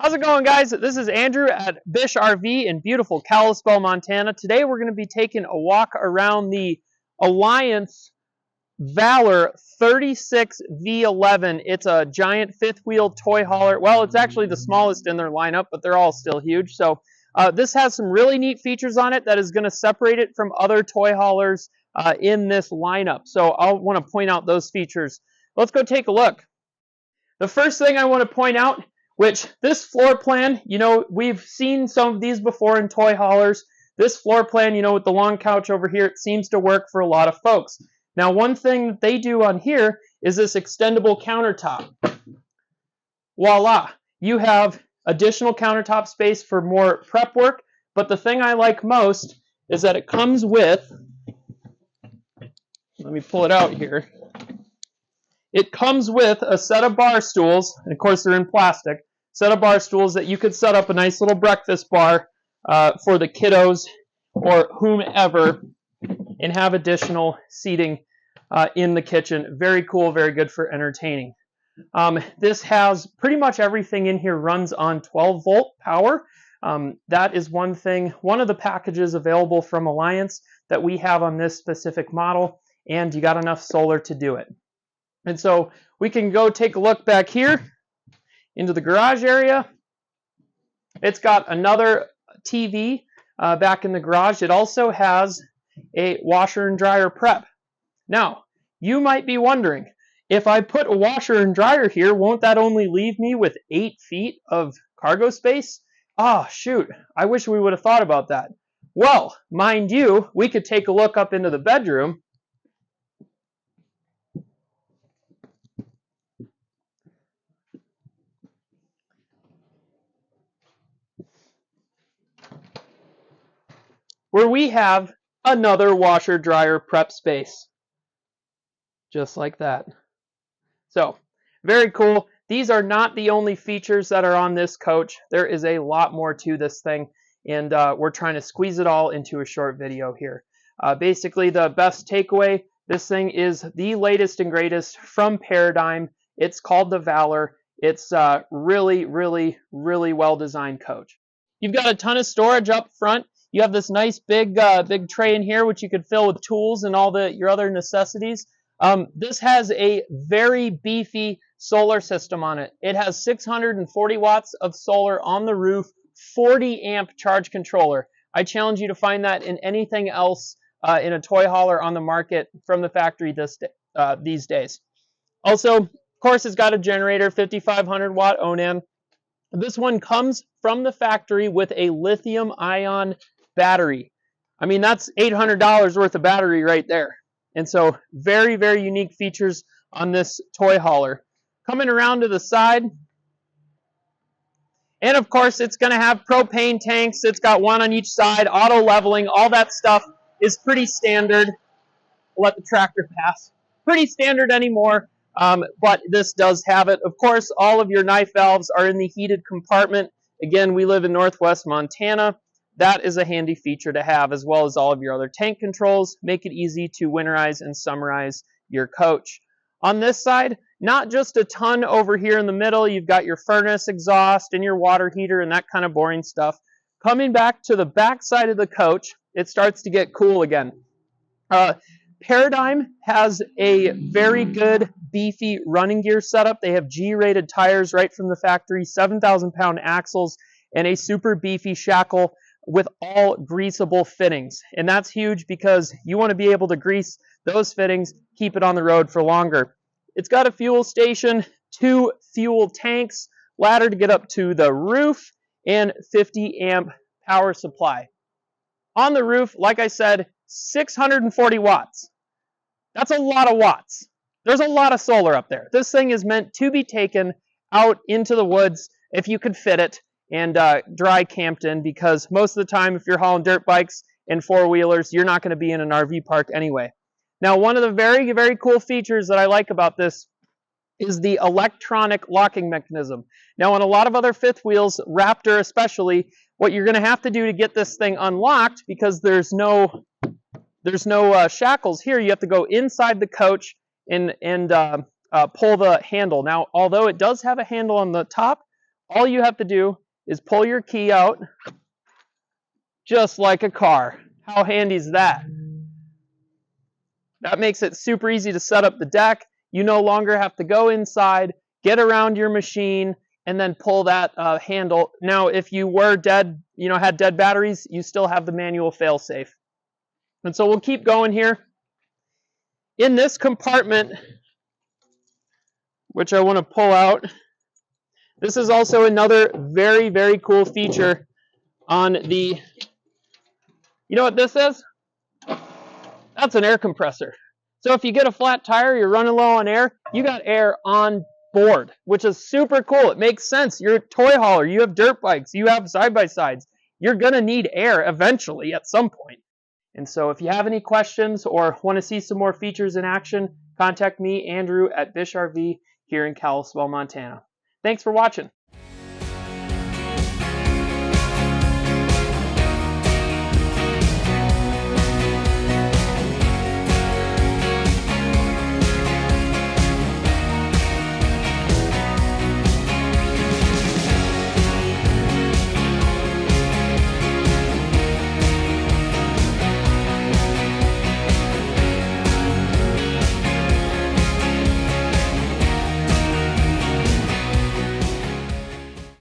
How's it going, guys? This is Andrew at BISH RV in beautiful Kalispell, Montana. Today we're going to be taking a walk around the Alliance Valor 36V11. It's a giant fifth wheel toy hauler. Well, it's actually the smallest in their lineup, but they're all still huge. So this has some really neat features on it that is going to separate it from other toy haulers in this lineup. So I'll want to point out those features. Let's go take a look. The first thing I want to point out, which this floor plan, we've seen some of these before in toy haulers. This floor plan, with the long couch over here, it seems to work for a lot of folks. Now, one thing that they do on here is this extendable countertop. Voila! You have additional countertop space for more prep work, but the thing I like most is that it comes with, let me pull it out here. It comes with a set of bar stools, and of course they're in plastic, set of bar stools that you could set up a nice little breakfast bar for the kiddos or whomever, and have additional seating in the kitchen. Very cool, very good for entertaining. This has pretty much everything in here runs on 12-volt power. That is one of the packages available from Alliance that we have on this specific model, and you got enough solar to do it. And so we can go take a look back here into the garage area. It's got another TV back in the garage. It also has a washer and dryer prep. Now, you might be wondering, if I put a washer and dryer here, won't that only leave me with 8 feet of cargo space? Ah, shoot, I wish we would have thought about that. Well, mind you, we could take a look up into the bedroom. Where we have another washer dryer prep space. Just like that. So, very cool. These are not the only features that are on this coach. There is a lot more to this thing, and we're trying to squeeze it all into a short video here. Basically, the best takeaway, this thing is the latest and greatest from Paradigm. It's called the Valor. It's really, really, really well-designed coach. You've got a ton of storage up front. You have this nice big tray in here, which you could fill with tools and all your other necessities. This has a very beefy solar system on it. It has 640 watts of solar on the roof, 40 amp charge controller. I challenge you to find that in anything else in a toy hauler on the market from the factory these days. Also, of course, it's got a generator, 5,500 watt Onan. This one comes from the factory with a lithium-ion battery. I mean, that's $800 worth of battery right there. And so very, very unique features on this toy hauler. Coming around to the side, and of course it's going to have propane tanks. It's got one on each side, auto leveling, all that stuff is pretty standard. We'll let the tractor pass. Pretty standard anymore, but this does have it. Of course, all of your knife valves are in the heated compartment. Again, we live in Northwest Montana. That is a handy feature to have, as well as all of your other tank controls. Make it easy to winterize and summerize your coach. On this side, not just a ton over here in the middle. You've got your furnace exhaust and your water heater and that kind of boring stuff. Coming back to the back side of the coach, it starts to get cool again. Paradigm has a very good, beefy running gear setup. They have G-rated tires right from the factory, 7,000-pound axles, and a super beefy shackle with all greasable fittings. And that's huge because you want to be able to grease those fittings, keep it on the road for longer. It's got a fuel station, 2 fuel tanks, ladder to get up to the roof, and 50 amp power supply. On the roof, like I said, 640 watts. That's a lot of watts. There's a lot of solar up there. This thing is meant to be taken out into the woods if you could fit it, and dry camped in, because most of the time if you're hauling dirt bikes and four-wheelers, you're not going to be in an RV park anyway. Now, one of the very, very cool features that I like about this is the electronic locking mechanism. Now, on a lot of other fifth wheels, Raptor especially, what you're going to have to do to get this thing unlocked, because there's no shackles here, you have to go inside the coach and pull the handle. Now, although it does have a handle on the top, All you have to do is pull your key out, just like a car. How handy is that? That makes it super easy to set up the deck. You no longer have to go inside, get around your machine, and then pull that handle. Now, if you were dead, had dead batteries, you still have the manual failsafe. And so we'll keep going here. In this compartment, which I want to pull out, this is also another very, very cool feature on the, you know what this is? That's an air compressor. So if you get a flat tire, you're running low on air, you got air on board, which is super cool. It makes sense. You're a toy hauler, you have dirt bikes, you have side-by-sides. You're going to need air eventually at some point. And so if you have any questions or want to see some more features in action, contact me, Andrew, at BISH'S here in Kalispell, Montana. Thanks for watching.